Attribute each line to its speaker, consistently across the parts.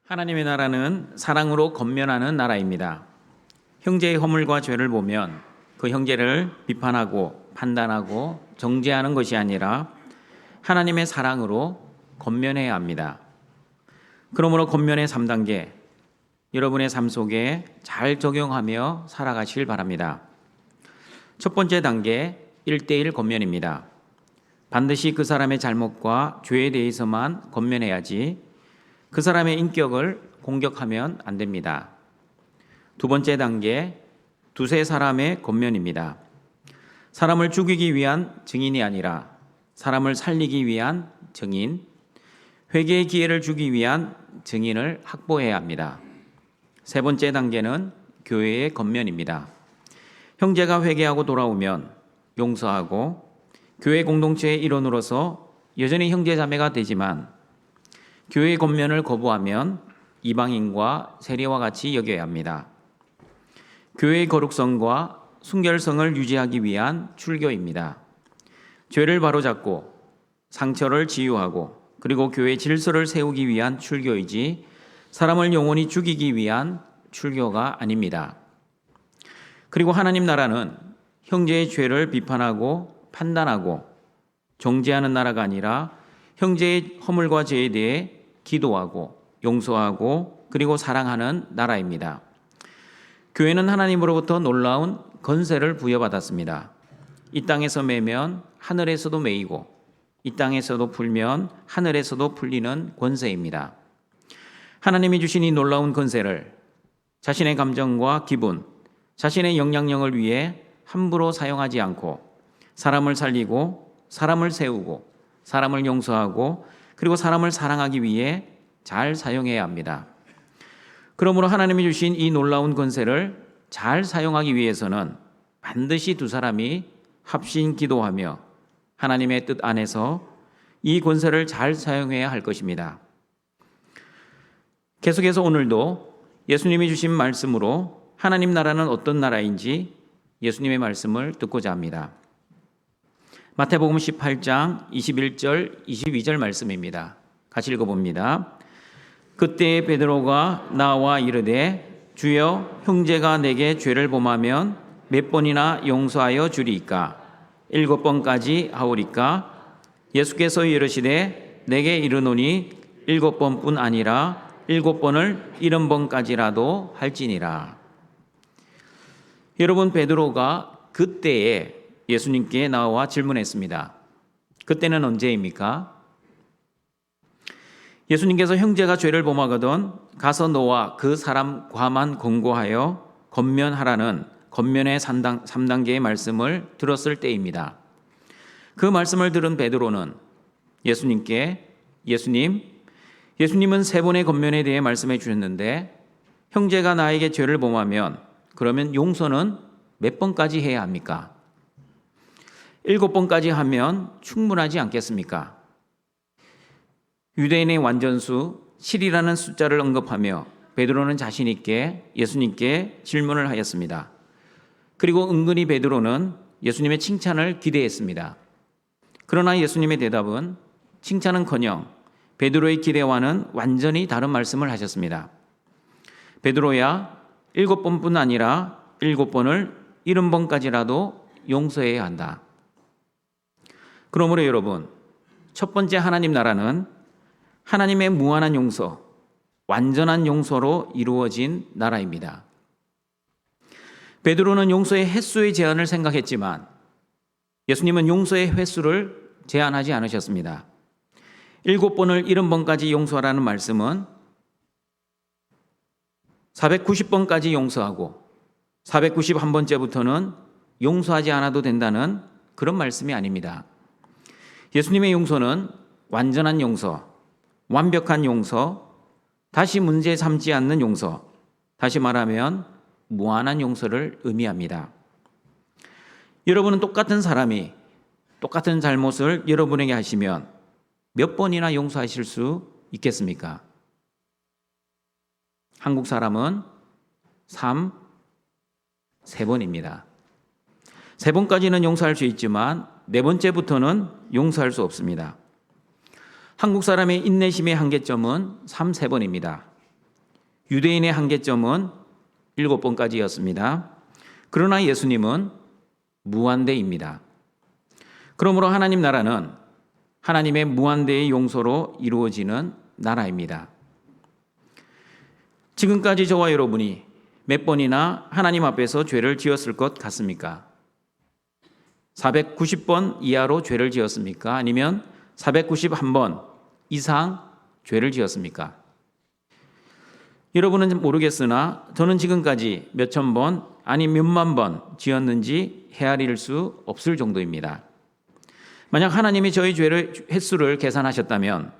Speaker 1: 하나님의 나라는 사랑으로 권면하는 나라입니다. 형제의 허물과 죄를 보면 그 형제를 비판하고 판단하고 정죄하는 것이 아니라 하나님의 사랑으로 권면해야 합니다. 그러므로 권면의 3단계, 여러분의 삶 속에 잘 적용하며 살아가시길 바랍니다. 첫 번째 단계, 1:1 권면입니다. 반드시 그 사람의 잘못과 죄에 대해서만 권면해야지 그 사람의 인격을 공격하면 안 됩니다. 두 번째 단계, 두세 사람의 권면입니다. 사람을 죽이기 위한 증인이 아니라 사람을 살리기 위한 증인, 회개의 기회를 주기 위한 증인을 확보해야 합니다. 세 번째 단계는 교회의 권면입니다. 형제가 회개하고 돌아오면 용서하고 교회 공동체의 일원으로서 여전히 형제자매가 되지만 교회의 권면을 거부하면 이방인과 세리와 같이 여겨야 합니다. 교회의 거룩성과 순결성을 유지하기 위한 출교입니다. 죄를 바로잡고 상처를 치유하고 그리고 교회의 질서를 세우기 위한 출교이지 사람을 영원히 죽이기 위한 출교가 아닙니다. 그리고 하나님 나라는 형제의 죄를 비판하고 판단하고 정죄하는 나라가 아니라 형제의 허물과 죄에 대해 기도하고 용서하고 그리고 사랑하는 나라입니다. 교회는 하나님으로부터 놀라운 권세를 부여받았습니다. 이 땅에서 매면 하늘에서도 매이고 이 땅에서도 풀면 하늘에서도 풀리는 권세입니다. 하나님이 주신 이 놀라운 권세를 자신의 감정과 기분, 자신의 영향력을 위해 함부로 사용하지 않고 사람을 살리고 사람을 세우고 사람을 용서하고 그리고 사람을 사랑하기 위해 잘 사용해야 합니다. 그러므로 하나님이 주신 이 놀라운 권세를 잘 사용하기 위해서는 반드시 두 사람이 합심 기도하며 하나님의 뜻 안에서 이 권세를 잘 사용해야 할 것입니다. 계속해서 오늘도 예수님이 주신 말씀으로 하나님 나라는 어떤 나라인지 예수님의 말씀을 듣고자 합니다. 마태복음 18장 21절 22절 말씀입니다. 같이 읽어봅니다. 그때 베드로가 나와 이르되 주여 형제가 내게 죄를 범하면 몇 번이나 용서하여 주리이까 7번까지 하오리까 예수께서 이르시되 내게 이르노니 7번뿐 아니라 7번을 70번까지라도 할지니라. 여러분, 베드로가 그때에 예수님께 나와 질문했습니다. 그때는 언제입니까? 예수님께서 형제가 죄를 범하거든 가서 너와 그 사람과만 권고하여 권면하라는 권면의 3단계의 말씀을 들었을 때입니다. 그 말씀을 들은 베드로는 예수님께 예수님은 3번의 권면에 대해 말씀해 주셨는데 형제가 나에게 죄를 범하면 그러면 용서는 몇 번까지 해야 합니까? 7번까지 하면 충분하지 않겠습니까? 유대인의 완전수 7이라는 숫자를 언급하며 베드로는 자신 있게 예수님께 질문을 하였습니다. 그리고 은근히 베드로는 예수님의 칭찬을 기대했습니다. 그러나 예수님의 대답은 칭찬은커녕 베드로의 기대와는 완전히 다른 말씀을 하셨습니다. 베드로야 7번뿐 아니라 7번을 70번까지라도 용서해야 한다. 그러므로 여러분, 첫 번째 하나님 나라는 하나님의 무한한 용서, 완전한 용서로 이루어진 나라입니다. 베드로는 용서의 횟수의 제한을 생각했지만 예수님은 용서의 횟수를 제한하지 않으셨습니다. 7번을 70번까지 용서하라는 말씀은 490번까지 용서하고 491번째부터는 용서하지 않아도 된다는 그런 말씀이 아닙니다. 예수님의 용서는 완전한 용서, 완벽한 용서, 다시 문제 삼지 않는 용서, 다시 말하면 무한한 용서를 의미합니다. 여러분은 똑같은 사람이 똑같은 잘못을 여러분에게 하시면 몇 번이나 용서하실 수 있겠습니까? 한국 사람은 3번입니다. 3번까지는 용서할 수 있지만 4번째부터는 용서할 수 없습니다. 한국 사람의 인내심의 한계점은 3번입니다. 유대인의 한계점은 7번까지였습니다. 그러나 예수님은 무한대입니다. 그러므로 하나님 나라는 하나님의 무한대의 용서로 이루어지는 나라입니다. 지금까지 저와 여러분이 몇 번이나 하나님 앞에서 죄를 지었을 것 같습니까? 490번 이하로 죄를 지었습니까? 아니면 491번 이상 죄를 지었습니까? 여러분은 모르겠으나 저는 지금까지 몇천 번 아니 몇만 번 지었는지 헤아릴 수 없을 정도입니다. 만약 하나님이 저희 죄의 횟수를 계산하셨다면,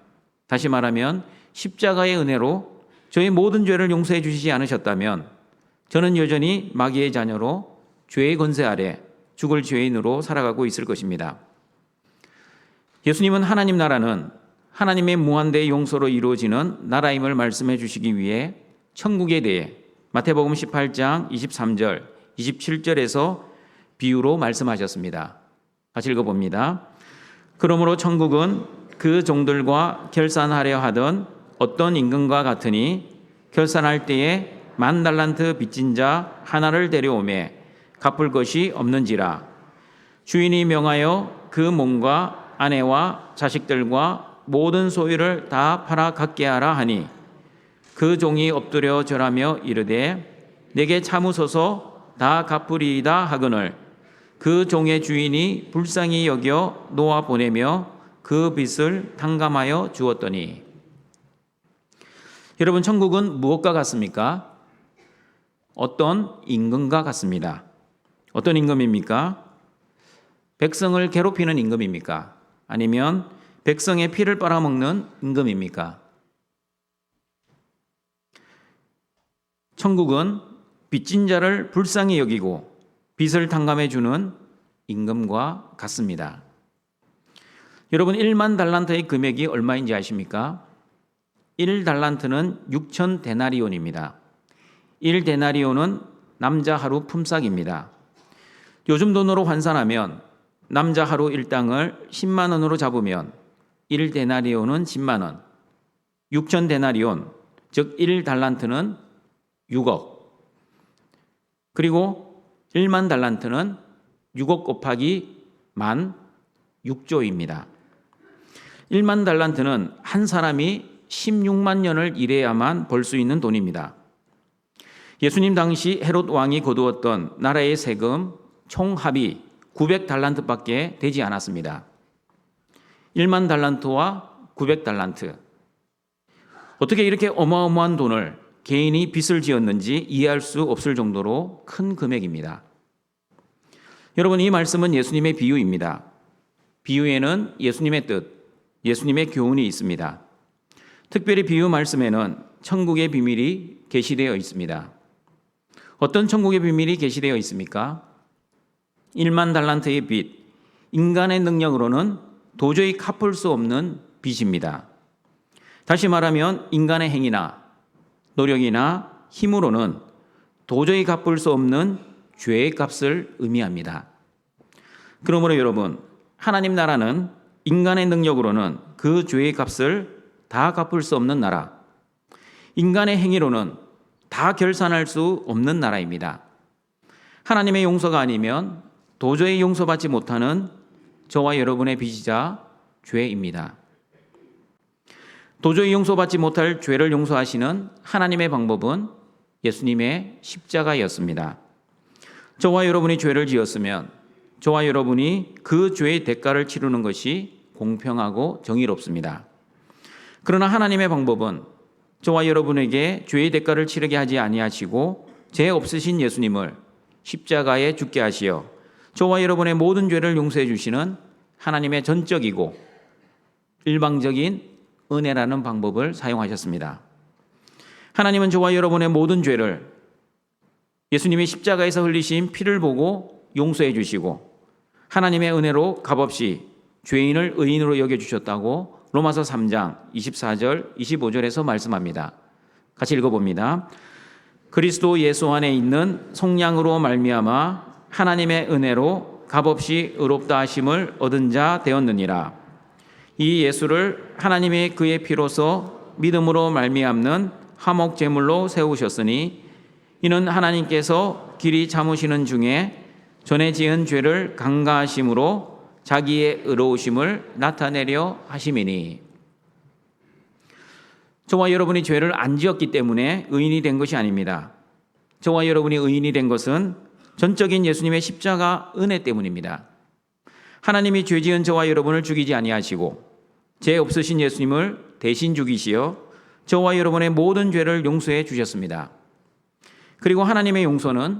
Speaker 1: 다시 말하면 십자가의 은혜로 저희 모든 죄를 용서해 주시지 않으셨다면 저는 여전히 마귀의 자녀로 죄의 권세 아래 죽을 죄인으로 살아가고 있을 것입니다. 예수님은 하나님 나라는 하나님의 무한대의 용서로 이루어지는 나라임을 말씀해 주시기 위해 천국에 대해 마태복음 18장 23절, 27절에서 비유로 말씀하셨습니다. 같이 읽어봅니다. 그러므로 천국은 그 종들과 결산하려 하던 어떤 임금과 같으니 결산할 때에 10,000달란트 빚진 자 하나를 데려오매 갚을 것이 없는지라. 주인이 명하여 그 몸과 아내와 자식들과 모든 소유를 다 팔아 갖게 하라 하니 그 종이 엎드려 절하며 이르되 내게 참으소서 다 갚으리이다 하거늘 그 종의 주인이 불쌍히 여겨 놓아 보내며 그 빚을 탕감하여 주었더니. 여러분, 천국은 무엇과 같습니까? 어떤 임금과 같습니다. 어떤 임금입니까? 백성을 괴롭히는 임금입니까? 아니면 백성의 피를 빨아먹는 임금입니까? 천국은 빚진 자를 불쌍히 여기고 빚을 탕감해 주는 임금과 같습니다. 여러분, 1만 달란트의 금액이 얼마인지 아십니까? 1달란트는 6천 데나리온입니다. 1데나리온은 남자 하루 품삯입니다. 요즘 돈으로 환산하면 남자 하루 일당을 10만 원으로 잡으면 1데나리온은 10만 원, 6천 데나리온, 즉 1달란트는 6억, 그리고 1만 달란트는 6억 곱하기 만 6조입니다. 1만 달란트는 한 사람이 16만 년을 일해야만 벌 수 있는 돈입니다. 예수님 당시 헤롯 왕이 거두었던 나라의 세금 총합이 900달란트밖에 되지 않았습니다. 1만 달란트와 900달란트. 어떻게 이렇게 어마어마한 돈을 개인이 빚을 지었는지 이해할 수 없을 정도로 큰 금액입니다. 여러분, 이 말씀은 예수님의 비유입니다. 비유에는 예수님의 뜻, 예수님의 교훈이 있습니다. 특별히 비유 말씀에는 천국의 비밀이 계시되어 있습니다. 어떤 천국의 비밀이 계시되어 있습니까? 1만 달란트의 빚, 인간의 능력으로는 도저히 갚을 수 없는 빚입니다. 다시 말하면 인간의 행위나 노력이나 힘으로는 도저히 갚을 수 없는 죄의 값을 의미합니다. 그러므로 여러분, 하나님 나라는 인간의 능력으로는 그 죄의 값을 다 갚을 수 없는 나라, 인간의 행위로는 다 결산할 수 없는 나라입니다. 하나님의 용서가 아니면 도저히 용서받지 못하는 저와 여러분의 빚이자 죄입니다. 도저히 용서받지 못할 죄를 용서하시는 하나님의 방법은 예수님의 십자가였습니다. 저와 여러분이 죄를 지었으면 저와 여러분이 그 죄의 대가를 치르는 것이 공평하고 정의롭습니다. 그러나 하나님의 방법은 저와 여러분에게 죄의 대가를 치르게 하지 아니하시고 죄 없으신 예수님을 십자가에 죽게 하시어 저와 여러분의 모든 죄를 용서해 주시는 하나님의 전적이고 일방적인 은혜라는 방법을 사용하셨습니다. 하나님은 저와 여러분의 모든 죄를 예수님이 십자가에서 흘리신 피를 보고 용서해 주시고 하나님의 은혜로 값없이 죄인을 의인으로 여겨주셨다고 로마서 3장 24절 25절에서 말씀합니다. 같이 읽어봅니다. 그리스도 예수 안에 있는 속량으로 말미암아 하나님의 은혜로 값없이 의롭다 하심을 얻은 자 되었느니라. 이 예수를 하나님이 그의 피로서 믿음으로 말미암는 화목 제물로 세우셨으니 이는 하나님께서 길이 참으시는 중에 전에 지은 죄를 강가하심으로 자기의 의로우심을 나타내려 하심이니. 저와 여러분이 죄를 안 지었기 때문에 의인이 된 것이 아닙니다. 저와 여러분이 의인이 된 것은 전적인 예수님의 십자가 은혜 때문입니다. 하나님이 죄 지은 저와 여러분을 죽이지 아니하시고 죄 없으신 예수님을 대신 죽이시어 저와 여러분의 모든 죄를 용서해 주셨습니다. 그리고 하나님의 용서는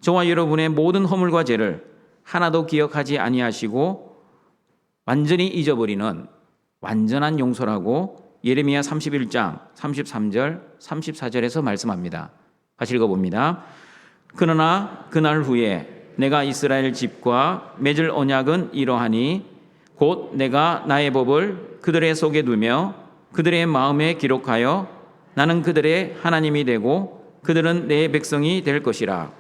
Speaker 1: 저와 여러분의 모든 허물과 죄를 하나도 기억하지 아니하시고 완전히 잊어버리는 완전한 용서라고 예레미야 31장 33절 34절에서 말씀합니다. 같이 읽어봅니다. 그러나 그날 후에 내가 이스라엘 집과 맺을 언약은 이러하니 곧 내가 나의 법을 그들의 속에 두며 그들의 마음에 기록하여 나는 그들의 하나님이 되고 그들은 내 백성이 될 것이라.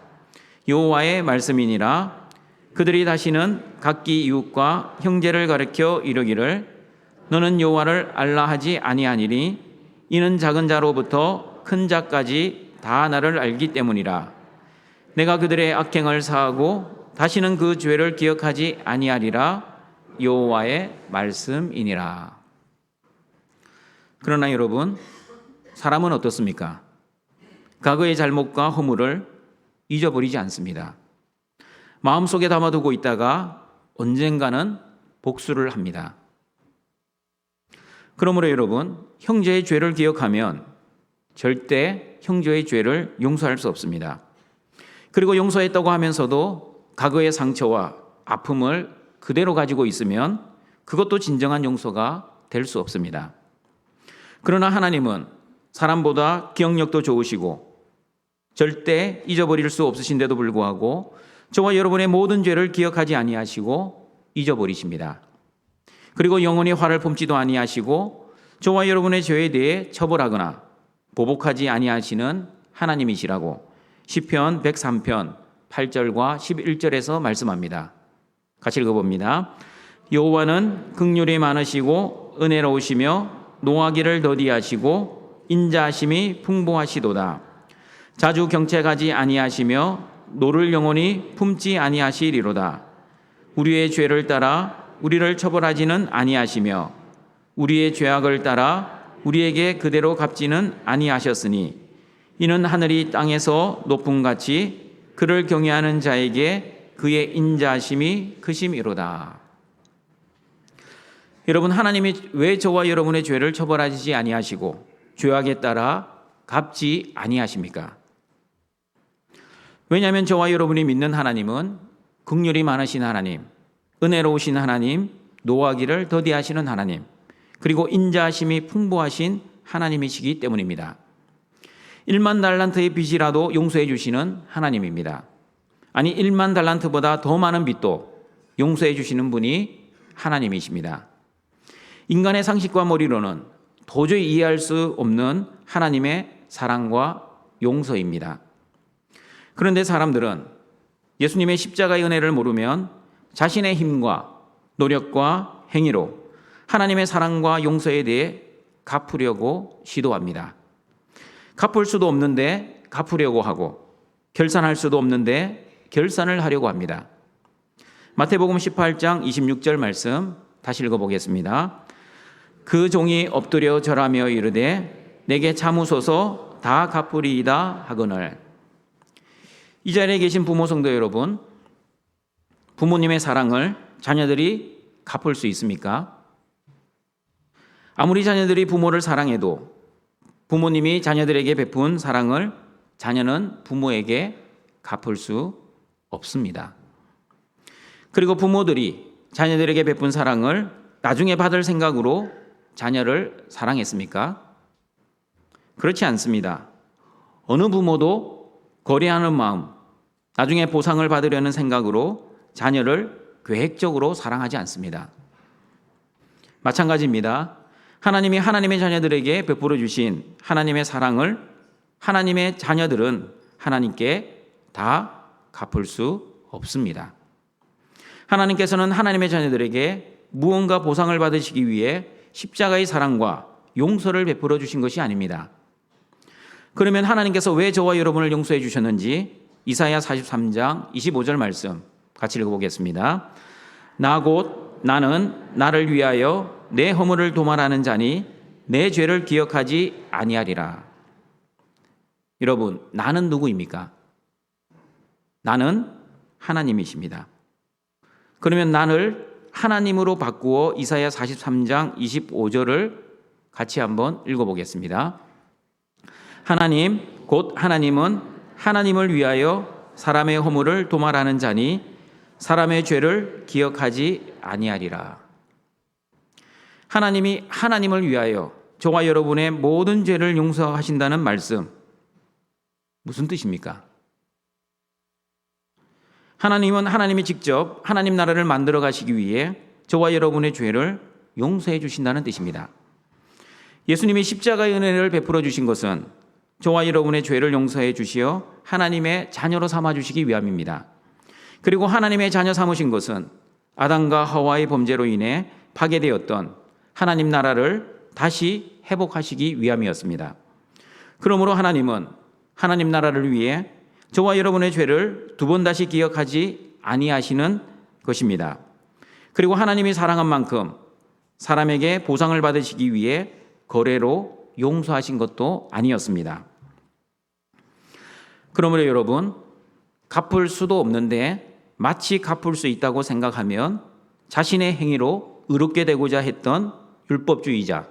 Speaker 1: 여호와의 말씀이니라. 그들이 다시는 각기 이웃과 형제를 가리켜 이르기를 너는 여호와를 알라 하지 아니하니니 이는 작은 자로부터 큰 자까지 다 나를 알기 때문이라. 내가 그들의 악행을 사하고 다시는 그 죄를 기억하지 아니하리라. 여호와의 말씀이니라. 그러나 여러분, 사람은 어떻습니까? 과거의 잘못과 허물을 잊어버리지 않습니다. 마음속에 담아두고 있다가 언젠가는 복수를 합니다. 그러므로 여러분, 형제의 죄를 기억하면 절대 형제의 죄를 용서할 수 없습니다. 그리고 용서했다고 하면서도 과거의 상처와 아픔을 그대로 가지고 있으면 그것도 진정한 용서가 될 수 없습니다. 그러나 하나님은 사람보다 기억력도 좋으시고 절대 잊어버릴 수 없으신데도 불구하고 저와 여러분의 모든 죄를 기억하지 아니하시고 잊어버리십니다. 그리고 영원히 화를 품지도 아니하시고 저와 여러분의 죄에 대해 처벌하거나 보복하지 아니하시는 하나님이시라고 시편 103편 8절과 11절에서 말씀합니다. 같이 읽어봅니다. 여호와는 긍휼이 많으시고 은혜로우시며 노하기를 더디하시고 인자하심이 풍부하시도다. 자주 경책하지 아니하시며 노를 영원히 품지 아니하시리로다. 우리의 죄를 따라 우리를 처벌하지는 아니하시며 우리의 죄악을 따라 우리에게 그대로 갚지는 아니하셨으니 이는 하늘이 땅에서 높음같이 그를 경외하는 자에게 그의 인자하심이 크심이로다. 여러분, 하나님이 왜 저와 여러분의 죄를 처벌하지 아니하시고 죄악에 따라 갚지 아니하십니까? 왜냐하면 저와 여러분이 믿는 하나님은 긍휼이 많으신 하나님, 은혜로우신 하나님, 노하기를 더디하시는 하나님, 그리고 인자하심이 풍부하신 하나님이시기 때문입니다. 1만 달란트의 빚이라도 용서해 주시는 하나님입니다. 아니 1만 달란트보다 더 많은 빚도 용서해 주시는 분이 하나님이십니다. 인간의 상식과 머리로는 도저히 이해할 수 없는 하나님의 사랑과 용서입니다. 그런데 사람들은 예수님의 십자가의 은혜를 모르면 자신의 힘과 노력과 행위로 하나님의 사랑과 용서에 대해 갚으려고 시도합니다. 갚을 수도 없는데 갚으려고 하고 결산할 수도 없는데 결산을 하려고 합니다. 마태복음 18장 26절 말씀 다시 읽어보겠습니다. 그 종이 엎드려 절하며 이르되 내게 참으소서 다 갚으리이다 하거늘. 이 자리에 계신 부모 성도 여러분, 부모님의 사랑을 자녀들이 갚을 수 있습니까? 아무리 자녀들이 부모를 사랑해도 부모님이 자녀들에게 베푼 사랑을 자녀는 부모에게 갚을 수 없습니다. 그리고 부모들이 자녀들에게 베푼 사랑을 나중에 받을 생각으로 자녀를 사랑했습니까? 그렇지 않습니다. 어느 부모도 거래하는 마음, 나중에 보상을 받으려는 생각으로 자녀를 계획적으로 사랑하지 않습니다. 마찬가지입니다. 하나님이 하나님의 자녀들에게 베풀어 주신 하나님의 사랑을 하나님의 자녀들은 하나님께 다 갚을 수 없습니다. 하나님께서는 하나님의 자녀들에게 무언가 보상을 받으시기 위해 십자가의 사랑과 용서를 베풀어 주신 것이 아닙니다. 그러면 하나님께서 왜 저와 여러분을 용서해 주셨는지 이사야 43장 25절 말씀 같이 읽어보겠습니다. 나 곧 나는 나를 위하여 내 허물을 도말하는 자니 내 죄를 기억하지 아니하리라. 여러분, 나는 누구입니까? 나는 하나님이십니다. 그러면 나를 하나님으로 바꾸어 이사야 43장 25절을 같이 한번 읽어보겠습니다. 하나님 곧 하나님은 하나님을 위하여 사람의 허물을 도말하는 자니 사람의 죄를 기억하지 아니하리라. 하나님이 하나님을 위하여 저와 여러분의 모든 죄를 용서하신다는 말씀, 무슨 뜻입니까? 하나님은 하나님이 직접 하나님 나라를 만들어 가시기 위해 저와 여러분의 죄를 용서해 주신다는 뜻입니다. 예수님이 십자가의 은혜를 베풀어 주신 것은 저와 여러분의 죄를 용서해 주시어 하나님의 자녀로 삼아 주시기 위함입니다. 그리고 하나님의 자녀 삼으신 것은 아담과 하와의 범죄로 인해 파괴되었던 하나님 나라를 다시 회복하시기 위함이었습니다. 그러므로 하나님은 하나님 나라를 위해 저와 여러분의 죄를 두 번 다시 기억하지 아니하시는 것입니다. 그리고 하나님이 사랑한 만큼 사람에게 보상을 받으시기 위해 거래로 용서하신 것도 아니었습니다. 그러므로 여러분, 갚을 수도 없는데 마치 갚을 수 있다고 생각하면 자신의 행위로 의롭게 되고자 했던 율법주의자,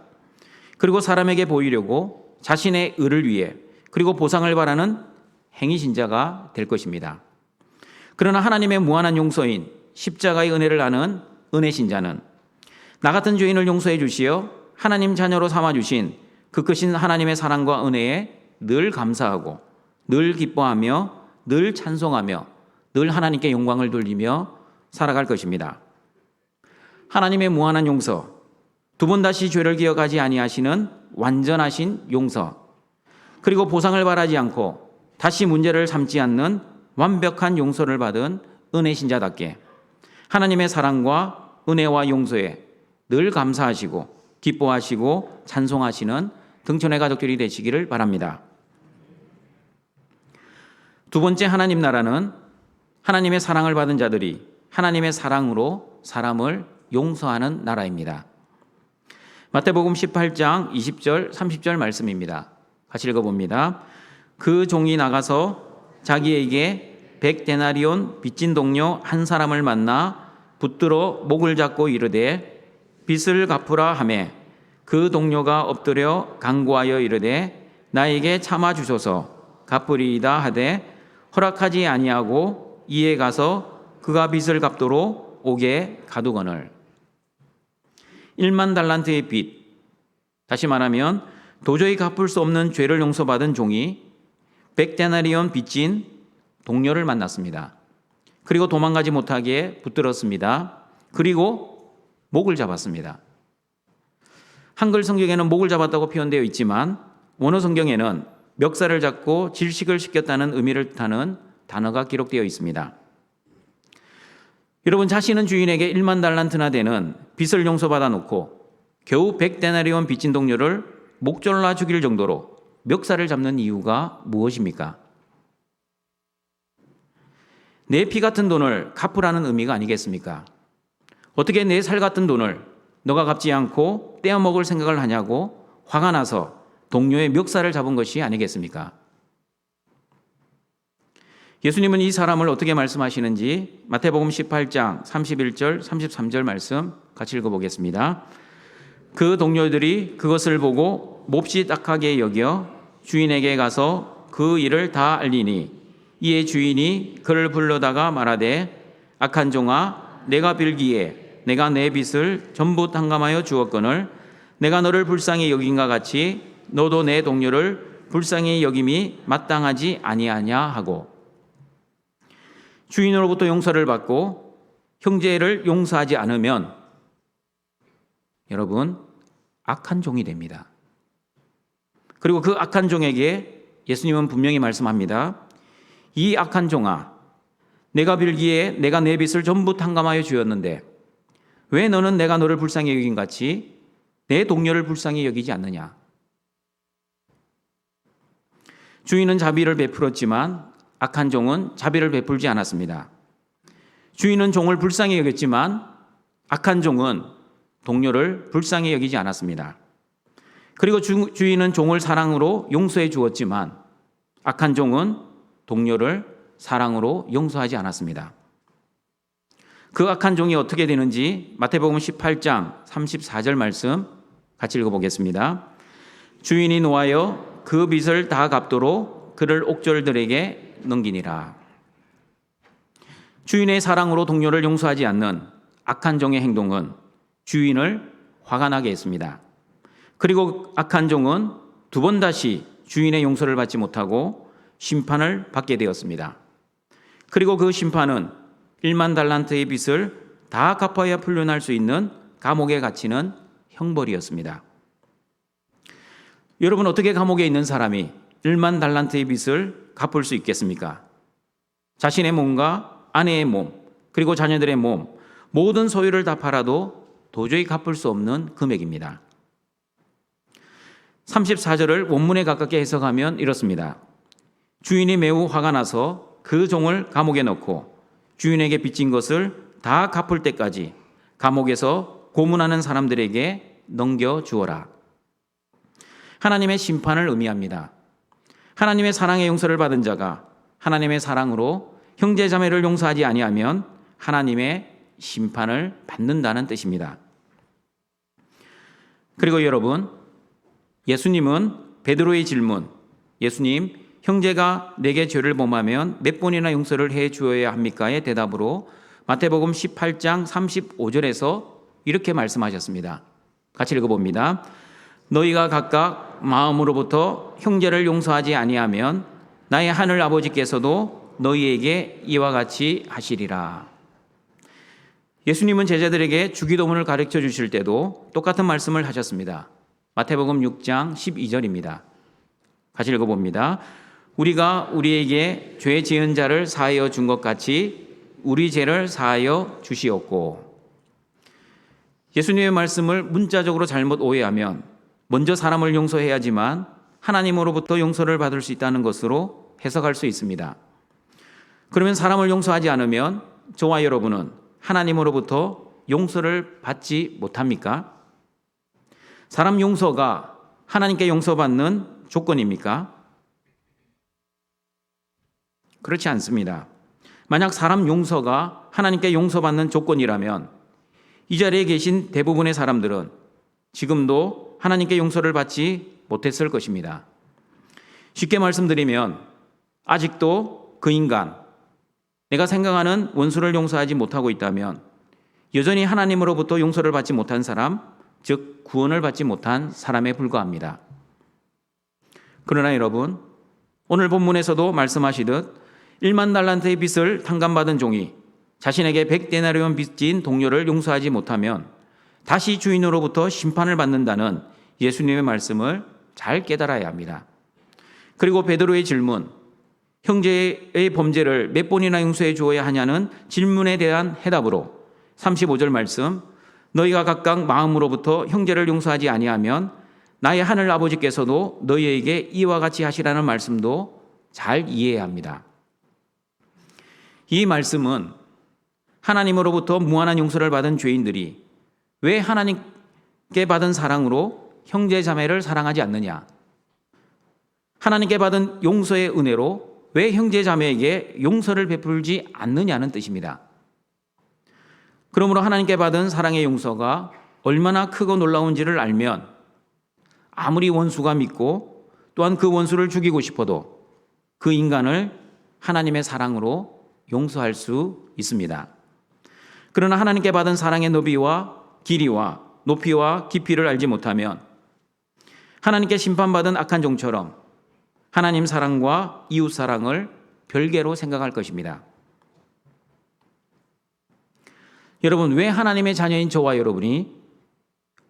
Speaker 1: 그리고 사람에게 보이려고 자신의 의를 위해 그리고 보상을 바라는 행위신자가 될 것입니다. 그러나 하나님의 무한한 용서인 십자가의 은혜를 아는 은혜신자는 나 같은 죄인을 용서해 주시어 하나님 자녀로 삼아 주신 그 크신 하나님의 사랑과 은혜에 늘 감사하고 늘 기뻐하며 늘 찬송하며 늘 하나님께 영광을 돌리며 살아갈 것입니다. 하나님의 무한한 용서, 두 번 다시 죄를 기억하지 아니하시는 완전하신 용서, 그리고 보상을 바라지 않고 다시 문제를 삼지 않는 완벽한 용서를 받은 은혜신자답게 하나님의 사랑과 은혜와 용서에 늘 감사하시고 기뻐하시고 찬송하시는 등촌의 가족들이 되시기를 바랍니다. 두 번째 하나님 나라는 하나님의 사랑을 받은 자들이 하나님의 사랑으로 사람을 용서하는 나라입니다. 마태복음 18장 20절 30절 말씀입니다. 같이 읽어봅니다. 그 종이 나가서 자기에게 100데나리온 빚진 동료 한 사람을 만나 붙들어 목을 잡고 이르되 빚을 갚으라 하매 그 동료가 엎드려 간구하여 이르되 나에게 참아 주소서 갚으리이다 하되 허락하지 아니하고 이에 가서 그가 빚을 갚도록 옥에 가두거늘. 1만 달란트의 빚, 다시 말하면 도저히 갚을 수 없는 죄를 용서받은 종이 100데나리온 빚진 동료를 만났습니다. 그리고 도망가지 못하게 붙들었습니다. 그리고 목을 잡았습니다. 한글 성경에는 목을 잡았다고 표현되어 있지만 원어 성경에는 멱살을 잡고 질식을 시켰다는 의미를 뜻하는 단어가 기록되어 있습니다. 여러분, 자신은 주인에게 1만 달란트나 되는 빚을 용서받아 놓고 겨우 100데나리온 빚진 동료를 목졸라 죽일 정도로 멱살을 잡는 이유가 무엇입니까? 내 피 같은 돈을 갚으라는 의미가 아니겠습니까? 어떻게 내 살 같은 돈을 너가 갚지 않고 떼어먹을 생각을 하냐고 화가 나서 동료의 멱살을 잡은 것이 아니겠습니까? 예수님은 이 사람을 어떻게 말씀하시는지 마태복음 18장 31절 33절 말씀 같이 읽어보겠습니다. 그 동료들이 그것을 보고 몹시 딱하게 여겨 주인에게 가서 그 일을 다 알리니 이에 주인이 그를 불러다가 말하되 악한 종아 내가 빌기에 내가 내 빚을 전부 탕감하여 주었거늘 내가 너를 불쌍히 여긴과 같이 너도 내 동료를 불쌍히 여김이 마땅하지 아니하냐 하고, 주인으로부터 용서를 받고 형제를 용서하지 않으면 여러분 악한 종이 됩니다. 그리고 그 악한 종에게 예수님은 분명히 말씀합니다. 이 악한 종아, 내가 빌기에 내가 내 빚을 전부 탕감하여 주었는데 왜 너는 내가 너를 불쌍히 여긴 같이 내 동료를 불쌍히 여기지 않느냐. 주인은 자비를 베풀었지만 악한 종은 자비를 베풀지 않았습니다. 주인은 종을 불쌍히 여겼지만 악한 종은 동료를 불쌍히 여기지 않았습니다. 그리고 주인은 종을 사랑으로 용서해 주었지만 악한 종은 동료를 사랑으로 용서하지 않았습니다. 그 악한 종이 어떻게 되는지 마태복음 18장 34절 말씀 같이 읽어보겠습니다. 주인이 노하여 그 빚을 다 갚도록 그를 옥졸들에게 넘기니라. 주인의 사랑으로 동료를 용서하지 않는 악한 종의 행동은 주인을 화가 나게 했습니다. 그리고 악한 종은 두 번 다시 주인의 용서를 받지 못하고 심판을 받게 되었습니다. 그리고 그 심판은 1만 달란트의 빚을 다 갚아야 풀려날 수 있는 감옥에 갇히는 형벌이었습니다. 여러분, 어떻게 감옥에 있는 사람이 1만 달란트의 빚을 갚을 수 있겠습니까? 자신의 몸과 아내의 몸, 그리고 자녀들의 몸, 모든 소유를 다 팔아도 도저히 갚을 수 없는 금액입니다. 34절을 원문에 가깝게 해석하면 이렇습니다. 주인이 매우 화가 나서 그 종을 감옥에 넣고 주인에게 빚진 것을 다 갚을 때까지 감옥에서 고문하는 사람들에게 넘겨주어라. 하나님의 심판을 의미합니다. 하나님의 사랑의 용서를 받은 자가 하나님의 사랑으로 형제 자매를 용서하지 아니하면 하나님의 심판을 받는다는 뜻입니다. 그리고 여러분, 예수님은 베드로의 질문, 예수님, 형제가 내게 죄를 범하면 몇 번이나 용서를 해 주어야 합니까의 대답으로 마태복음 18장 35절에서 이렇게 말씀하셨습니다. 같이 읽어봅니다. 너희가 각각 마음으로부터 형제를 용서하지 아니하면 나의 하늘 아버지께서도 너희에게 이와 같이 하시리라. 예수님은 제자들에게 주기도문을 가르쳐 주실 때도 똑같은 말씀을 하셨습니다. 마태복음 6장 12절입니다. 같이 읽어봅니다. 우리가 우리에게 죄 지은 자를 사하여 준 것 같이 우리 죄를 사하여 주시옵고. 예수님의 말씀을 문자적으로 잘못 오해하면 먼저 사람을 용서해야지만 하나님으로부터 용서를 받을 수 있다는 것으로 해석할 수 있습니다. 그러면 사람을 용서하지 않으면 저와 여러분은 하나님으로부터 용서를 받지 못합니까? 사람 용서가 하나님께 용서받는 조건입니까? 그렇지 않습니다. 만약 사람 용서가 하나님께 용서받는 조건이라면 이 자리에 계신 대부분의 사람들은 지금도 하나님께 용서를 받지 못했을 것입니다. 쉽게 말씀드리면 아직도 그 인간, 내가 생각하는 원수를 용서하지 못하고 있다면 여전히 하나님으로부터 용서를 받지 못한 사람, 즉 구원을 받지 못한 사람에 불과합니다. 그러나 여러분, 오늘 본문에서도 말씀하시듯 1만 달란트의 빚을 탕감받은 종이 자신에게 100데나리온 빚진 동료를 용서하지 못하면 다시 주인으로부터 심판을 받는다는 예수님의 말씀을 잘 깨달아야 합니다. 그리고 베드로의 질문, 형제의 범죄를 몇 번이나 용서해 주어야 하냐는 질문에 대한 해답으로 35절 말씀, 너희가 각각 마음으로부터 형제를 용서하지 아니하면 나의 하늘 아버지께서도 너희에게 이와 같이 하시라는 말씀도 잘 이해해야 합니다. 이 말씀은 하나님으로부터 무한한 용서를 받은 죄인들이 왜 하나님께 받은 사랑으로 형제 자매를 사랑하지 않느냐? 하나님께 받은 용서의 은혜로 왜 형제 자매에게 용서를 베풀지 않느냐는 뜻입니다. 그러므로 하나님께 받은 사랑의 용서가 얼마나 크고 놀라운지를 알면 아무리 원수가 믿고 또한 그 원수를 죽이고 싶어도 그 인간을 하나님의 사랑으로 용서할 수 있습니다. 그러나 하나님께 받은 사랑의 너비와 길이와 높이와 깊이를 알지 못하면 하나님께 심판받은 악한 종처럼 하나님 사랑과 이웃 사랑을 별개로 생각할 것입니다. 여러분, 왜 하나님의 자녀인 저와 여러분이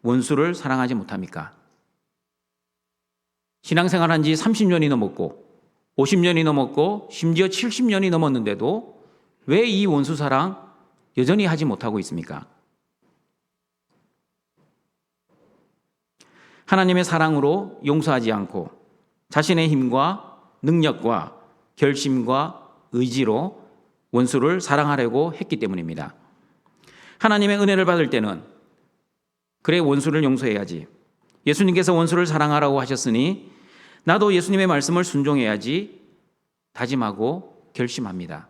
Speaker 1: 원수를 사랑하지 못합니까? 신앙생활한 지 30년이 넘었고 50년이 넘었고 심지어 70년이 넘었는데도 왜 이 원수 사랑 여전히 하지 못하고 있습니까? 하나님의 사랑으로 용서하지 않고 자신의 힘과 능력과 결심과 의지로 원수를 사랑하려고 했기 때문입니다. 하나님의 은혜를 받을 때는 그래 원수를 용서해야지. 예수님께서 원수를 사랑하라고 하셨으니 나도 예수님의 말씀을 순종해야지 다짐하고 결심합니다.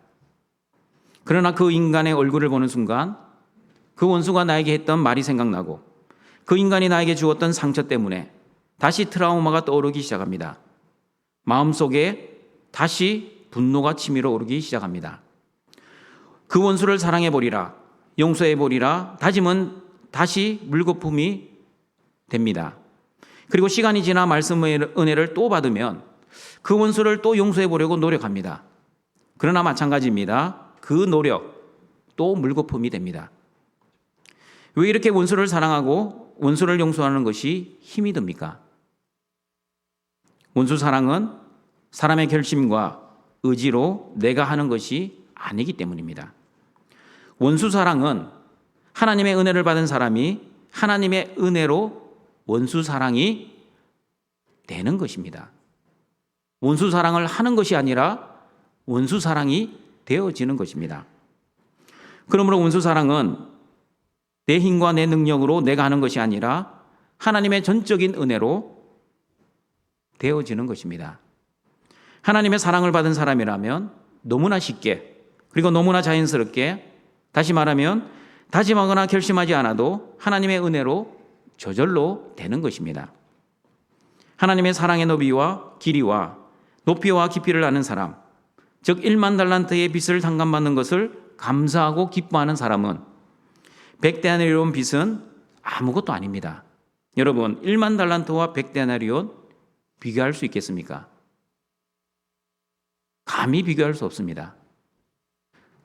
Speaker 1: 그러나 그 인간의 얼굴을 보는 순간 그 원수가 나에게 했던 말이 생각나고 그 인간이 나에게 주었던 상처 때문에 다시 트라우마가 떠오르기 시작합니다. 마음속에 다시 분노가 치밀어 오르기 시작합니다. 그 원수를 사랑해버리라, 용서해버리라 다짐은 다시 물거품이 됩니다. 그리고 시간이 지나 말씀의 은혜를 또 받으면 그 원수를 또 용서해보려고 노력합니다. 그러나 마찬가지입니다. 그 노력 또 물거품이 됩니다. 왜 이렇게 원수를 사랑하고 원수를 용서하는 것이 힘이 듭니까? 원수 사랑은 사람의 결심과 의지로 내가 하는 것이 아니기 때문입니다. 원수 사랑은 하나님의 은혜를 받은 사람이 하나님의 은혜로 원수 사랑이 되는 것입니다. 원수 사랑을 하는 것이 아니라 원수 사랑이 되어지는 것입니다. 그러므로 원수 사랑은 내 힘과 내 능력으로 내가 하는 것이 아니라 하나님의 전적인 은혜로 되어지는 것입니다. 하나님의 사랑을 받은 사람이라면 너무나 쉽게 그리고 너무나 자연스럽게 다시 말하면 다짐하거나 결심하지 않아도 하나님의 은혜로 저절로 되는 것입니다. 하나님의 사랑의 너비와 길이와 높이와 깊이를 아는 사람, 즉 1만 달란트의 빚을 상감받는 것을 감사하고 기뻐하는 사람은 100데나리온 빚은 아무것도 아닙니다. 여러분, 1만 달란트와 100데나리온 비교할 수 있겠습니까? 감히 비교할 수 없습니다.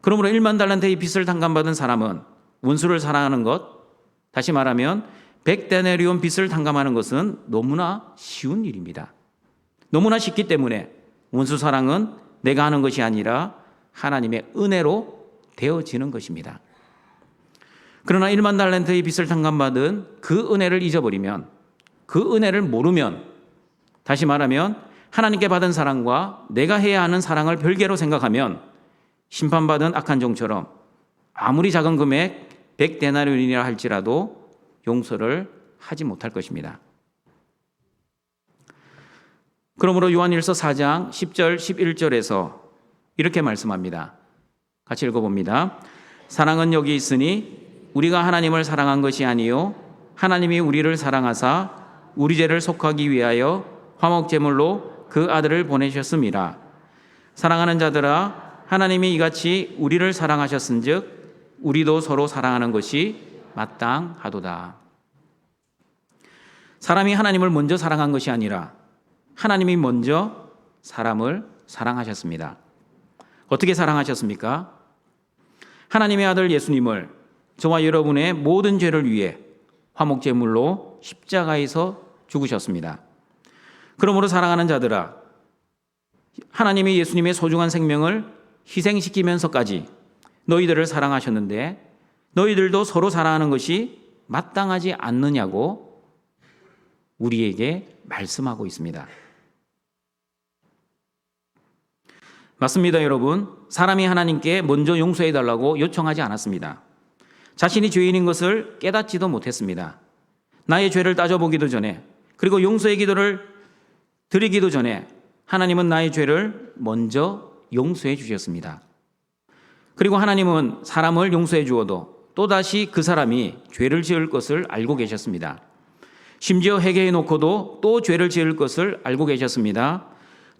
Speaker 1: 그러므로 1만 달란트의 빚을 상감받은 사람은 원수를 사랑하는 것, 다시 말하면 100데나리온 빚을 상감하는 것은 너무나 쉬운 일입니다. 너무나 쉽기 때문에 원수 사랑은 내가 하는 것이 아니라 하나님의 은혜로 되어지는 것입니다. 그러나 1만 달란트의 빚을 상감받은 그 은혜를 잊어버리면, 그 은혜를 모르면, 다시 말하면 하나님께 받은 사랑과 내가 해야 하는 사랑을 별개로 생각하면 심판받은 악한 종처럼 아무리 작은 금액 100데나리온이라 할지라도 용서를 하지 못할 것입니다. 그러므로 요한일서 4장 10절 11절에서 이렇게 말씀합니다. 같이 읽어봅니다. 사랑은 여기 있으니 우리가 하나님을 사랑한 것이 아니요 하나님이 우리를 사랑하사 우리 죄를 속하기 위하여 화목제물로 그 아들을 보내셨음이라. 사랑하는 자들아, 하나님이 이같이 우리를 사랑하셨은즉 우리도 서로 사랑하는 것이 마땅하도다. 사람이 하나님을 먼저 사랑한 것이 아니라 하나님이 먼저 사람을 사랑하셨습니다. 어떻게 사랑하셨습니까? 하나님의 아들 예수님을 저와 여러분의 모든 죄를 위해 화목제물로 십자가에서 죽으셨습니다. 그러므로 사랑하는 자들아, 하나님이 예수님의 소중한 생명을 희생시키면서까지 너희들을 사랑하셨는데 너희들도 서로 사랑하는 것이 마땅하지 않느냐고 우리에게 말씀하고 있습니다. 맞습니다, 여러분. 사람이 하나님께 먼저 용서해달라고 요청하지 않았습니다. 자신이 죄인인 것을 깨닫지도 못했습니다. 나의 죄를 따져보기도 전에, 그리고 용서의 기도를 드리기도 전에 하나님은 나의 죄를 먼저 용서해 주셨습니다. 그리고 하나님은 사람을 용서해 주어도 또다시 그 사람이 죄를 지을 것을 알고 계셨습니다. 심지어 회개해 놓고도 또 죄를 지을 것을 알고 계셨습니다.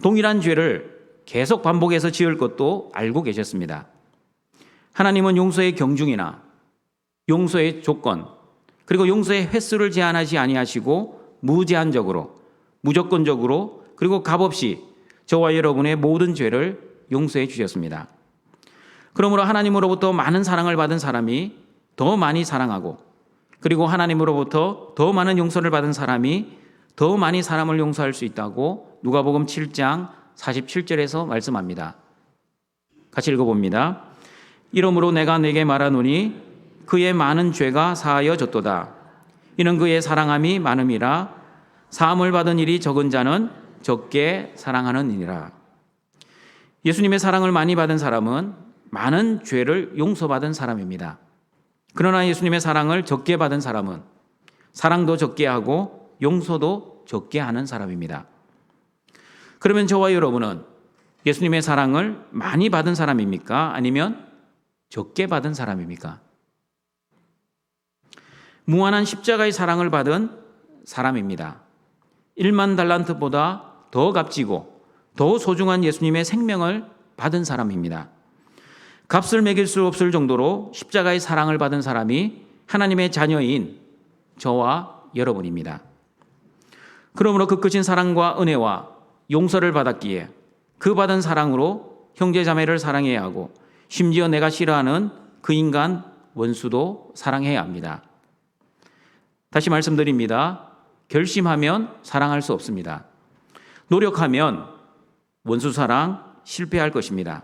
Speaker 1: 동일한 죄를 계속 반복해서 지을 것도 알고 계셨습니다. 하나님은 용서의 경중이나 용서의 조건, 그리고 용서의 횟수를 제한하지 아니하시고 무제한적으로, 무조건적으로, 그리고 값없이 저와 여러분의 모든 죄를 용서해 주셨습니다. 그러므로 하나님으로부터 많은 사랑을 받은 사람이 더 많이 사랑하고, 그리고 하나님으로부터 더 많은 용서를 받은 사람이 더 많이 사람을 용서할 수 있다고 누가복음 7장 47절에서 말씀합니다. 같이 읽어봅니다. 이러므로 내가 네게 말하노니 그의 많은 죄가 사하여졌도다. 이는 그의 사랑함이 많음이라. 사함을 받은 일이 적은 자는 적게 사랑하는 이니라. 예수님의 사랑을 많이 받은 사람은 많은 죄를 용서받은 사람입니다. 그러나 예수님의 사랑을 적게 받은 사람은 사랑도 적게 하고 용서도 적게 하는 사람입니다. 그러면 저와 여러분은 예수님의 사랑을 많이 받은 사람입니까? 아니면 적게 받은 사람입니까? 무한한 십자가의 사랑을 받은 사람입니다. 1만 달란트보다 더 값지고 더 소중한 예수님의 생명을 받은 사람입니다. 값을 매길 수 없을 정도로 십자가의 사랑을 받은 사람이 하나님의 자녀인 저와 여러분입니다. 그러므로 그 크신 사랑과 은혜와 용서를 받았기에 그 받은 사랑으로 형제 자매를 사랑해야 하고 심지어 내가 싫어하는 그 인간 원수도 사랑해야 합니다. 다시 말씀드립니다. 결심하면 사랑할 수 없습니다. 노력하면 원수 사랑 실패할 것입니다.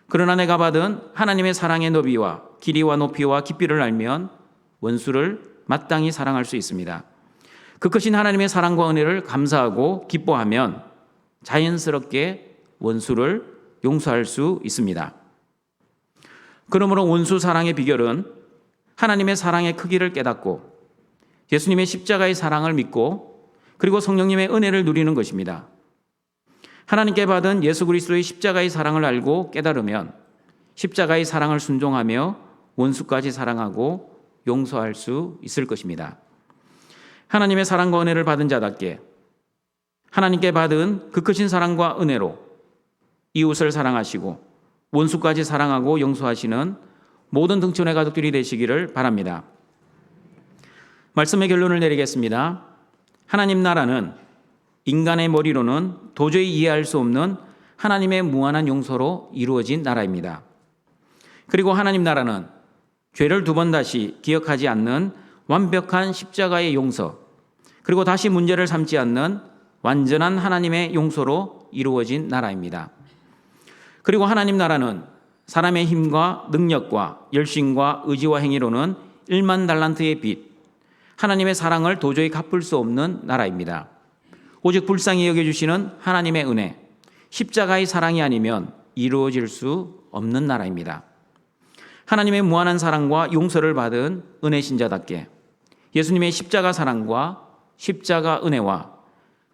Speaker 1: 그러나 내가 받은 하나님의 사랑의 너비와 길이와 높이와 깊이를 알면 원수를 마땅히 사랑할 수 있습니다. 그 크신 하나님의 사랑과 은혜를 감사하고 기뻐하면 자연스럽게 원수를 용서할 수 있습니다. 그러므로 원수 사랑의 비결은 하나님의 사랑의 크기를 깨닫고 예수님의 십자가의 사랑을 믿고 그리고 성령님의 은혜를 누리는 것입니다. 하나님께 받은 예수 그리스도의 십자가의 사랑을 알고 깨달으면 십자가의 사랑을 순종하며 원수까지 사랑하고 용서할 수 있을 것입니다. 하나님의 사랑과 은혜를 받은 자답게 하나님께 받은 그 크신 사랑과 은혜로 이웃을 사랑하시고 원수까지 사랑하고 용서하시는 모든 등촌의 가족들이 되시기를 바랍니다. 말씀의 결론을 내리겠습니다. 하나님 나라는 인간의 머리로는 도저히 이해할 수 없는 하나님의 무한한 용서로 이루어진 나라입니다. 그리고 하나님 나라는 죄를 두 번 다시 기억하지 않는 완벽한 십자가의 용서, 그리고 다시 문제를 삼지 않는 완전한 하나님의 용서로 이루어진 나라입니다. 그리고 하나님 나라는 사람의 힘과 능력과 열심과 의지와 행위로는 1만 달란트의 빚, 하나님의 사랑을 도저히 갚을 수 없는 나라입니다. 오직 불쌍히 여겨주시는 하나님의 은혜, 십자가의 사랑이 아니면 이루어질 수 없는 나라입니다. 하나님의 무한한 사랑과 용서를 받은 은혜 신자답게 예수님의 십자가 사랑과 십자가 은혜와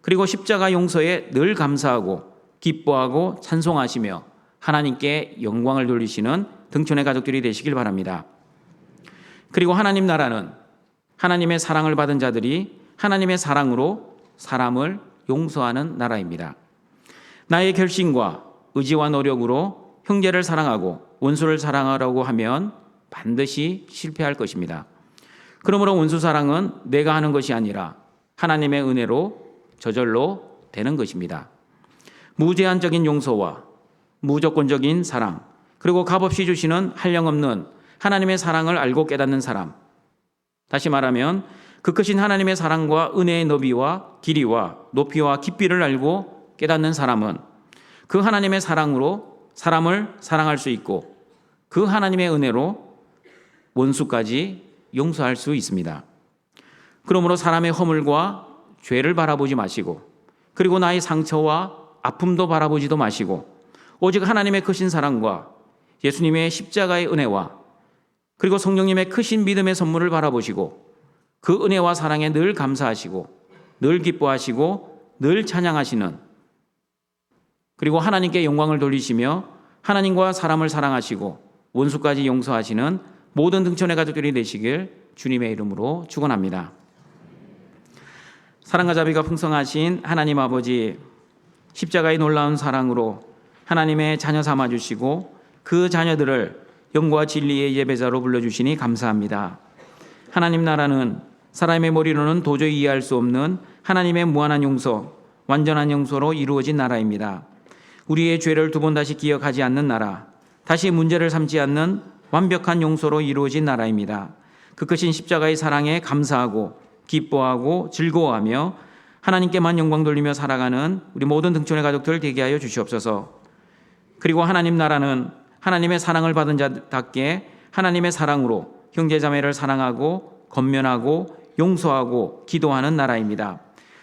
Speaker 1: 그리고 십자가 용서에 늘 감사하고 기뻐하고 찬송하시며 하나님께 영광을 돌리시는 등촌의 가족들이 되시길 바랍니다. 그리고 하나님 나라는 하나님의 사랑을 받은 자들이 하나님의 사랑으로 사람을 용서하는 나라입니다. 나의 결심과 의지와 노력으로 형제를 사랑하고 원수를 사랑하라고 하면 반드시 실패할 것입니다. 그러므로 원수 사랑은 내가 하는 것이 아니라 하나님의 은혜로 저절로 되는 것입니다. 무제한적인 용서와 무조건적인 사랑, 그리고 값없이 주시는 한량없는 하나님의 사랑을 알고 깨닫는 사람, 다시 말하면 그 크신 하나님의 사랑과 은혜의 너비와 길이와 높이와 깊이를 알고 깨닫는 사람은 그 하나님의 사랑으로 사람을 사랑할 수 있고 그 하나님의 은혜로 원수까지 용서할 수 있습니다. 그러므로 사람의 허물과 죄를 바라보지 마시고 그리고 나의 상처와 아픔도 바라보지도 마시고 오직 하나님의 크신 사랑과 예수님의 십자가의 은혜와 그리고 성령님의 크신 믿음의 선물을 바라보시고 그 은혜와 사랑에 늘 감사하시고 늘 기뻐하시고 늘 찬양하시는, 그리고 하나님께 영광을 돌리시며 하나님과 사람을 사랑하시고 원수까지 용서하시는 모든 등촌의 가족들이 되시길 주님의 이름으로 축원합니다. 사랑과 자비가 풍성하신 하나님 아버지, 십자가의 놀라운 사랑으로 하나님의 자녀 삼아주시고 그 자녀들을 영과 진리의 예배자로 불러주시니 감사합니다. 하나님 나라는 사람의 머리로는 도저히 이해할 수 없는 하나님의 무한한 용서, 완전한 용서로 이루어진 나라입니다. 우리의 죄를 두 번 다시 기억하지 않는 나라, 다시 문제를 삼지 않는 완벽한 용서로 이루어진 나라입니다. 그 크신 십자가의 사랑에 감사하고 기뻐하고 즐거워하며 하나님께만 영광 돌리며 살아가는 우리 모든 등촌의 가족들 되게 하여 주시옵소서. 그리고 하나님 나라는 하나님의 사랑을 받은 자답게 하나님의 사랑으로 형제자매를 사랑하고 권면하고 용서하고 기도하는 나라입니다.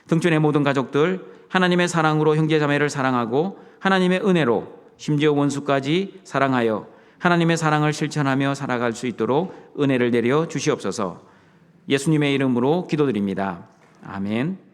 Speaker 1: 등촌의 모든 가족들 하나님의 사랑으로 형제자매를 사랑하고 하나님의 은혜로 심지어 원수까지 사랑하여 하나님의 사랑을 실천하며 살아갈 수 있도록 은혜를 내려 주시옵소서. 예수님의 이름으로 기도드립니다. 아멘.